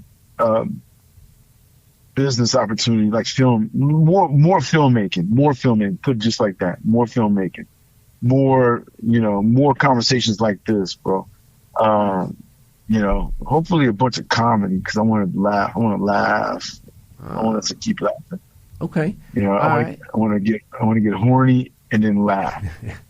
business opportunity, like film, more filmmaking, put it just like that, more filmmaking, more conversations like this, bro. Hopefully a bunch of comedy because I want to laugh. I want us to keep laughing. Okay. I want to get horny and then laugh,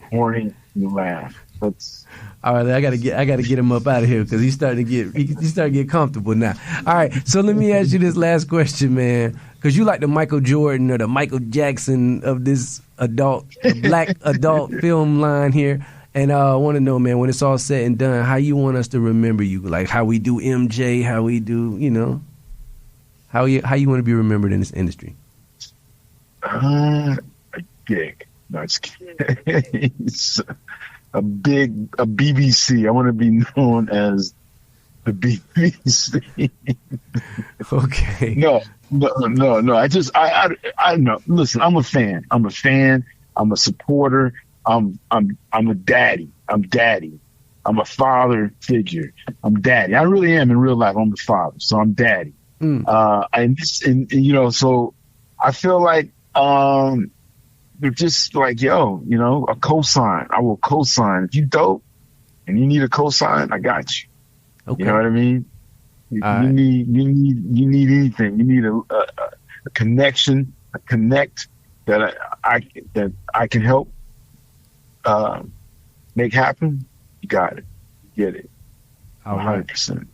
horny and laugh. That's all right. I gotta get him up out of here because he's starting to get comfortable now. All right. So let me ask you this last question, man, because you like the Michael Jordan or the Michael Jackson of this black adult film line here. And I want to know, man, when it's all said and done, how you want us to remember you? Like how we do MJ, how we do, how you want to be remembered in this industry? Big. No, it's a BBC. I want to be known as the BBC. Okay. No. I know. Listen, I'm a fan. I'm a supporter. I'm a daddy. I'm a father figure. I'm daddy. I really am in real life. I'm the father, so I'm daddy. So I feel like they're just like, a cosign. I will cosign. If you dope and you need a cosign, I got you. Okay. You know what I mean? You need anything. You need a connection, a connect that I can help make happen. You got it. You get it. 100%.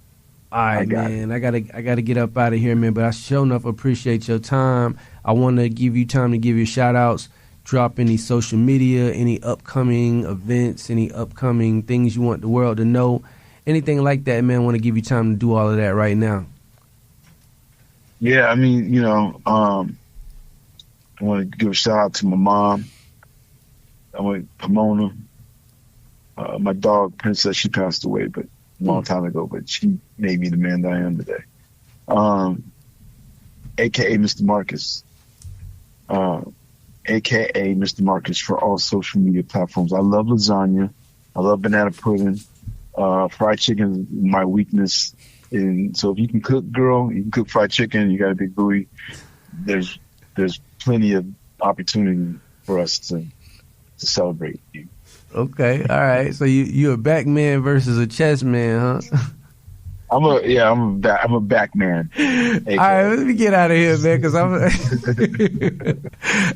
All right, man. I gotta get up out of here, man. But I sure enough appreciate your time. I want to give you time to give your shout outs. Drop any social media, any upcoming events, any upcoming things you want the world to know, anything like that, man. I want to give you time to do all of that right now. Yeah, I mean, I want to give a shout out to my mom. I want Pomona, my dog Princess. She passed away, but a long time ago. But she made me the man that I am today. AKA Mr. Marcus. AKA Mr. Marcus for all social media platforms. I love lasagna. I love banana pudding. Fried chicken is my weakness. And so if you can cook, girl, you can cook fried chicken, you got a big booty. There's plenty of opportunity for us to celebrate you. Okay, all right. So you're a back man versus a chest man, huh? I'm a back man. All right, let me get out of here, man, because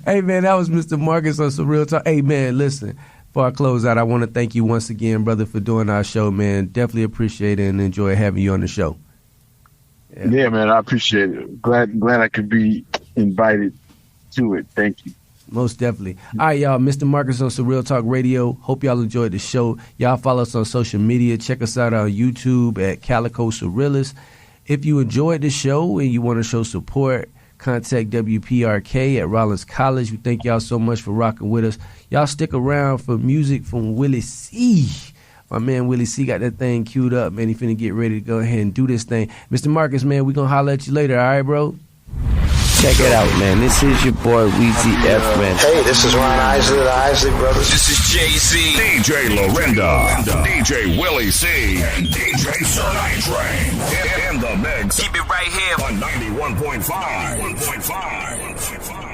hey, man, that was Mr. Marcus on Some Real Talk. Hey, man, listen, before I close out, I want to thank you once again, brother, for doing our show, man. Definitely appreciate it and enjoy having you on the show. Yeah, man, I appreciate it. Glad I could be invited to it. Thank you. Most definitely. All right, y'all. Mr. Marcus on Some Real Talk Radio. Hope y'all enjoyed the show. Y'all follow us on social media. Check us out on YouTube at Calico Surrealist. If you enjoyed the show and you want to show support, contact WPRK at Rollins College. We thank y'all so much for rocking with us. Y'all stick around for music from Willie C. My man Willie C got that thing queued up, man. He finna get ready to go ahead and do this thing. Mr. Marcus, man, we gonna holler at you later. All right, bro? Check it out, man. This is your boy, Weezy F, man. Hey, this is Ron Isley, the Isley Brothers. This is Jay-Z. DJ Lorinda. DJ Willie C. And DJ Sir Train. In the mix. Keep it right here on 91.5.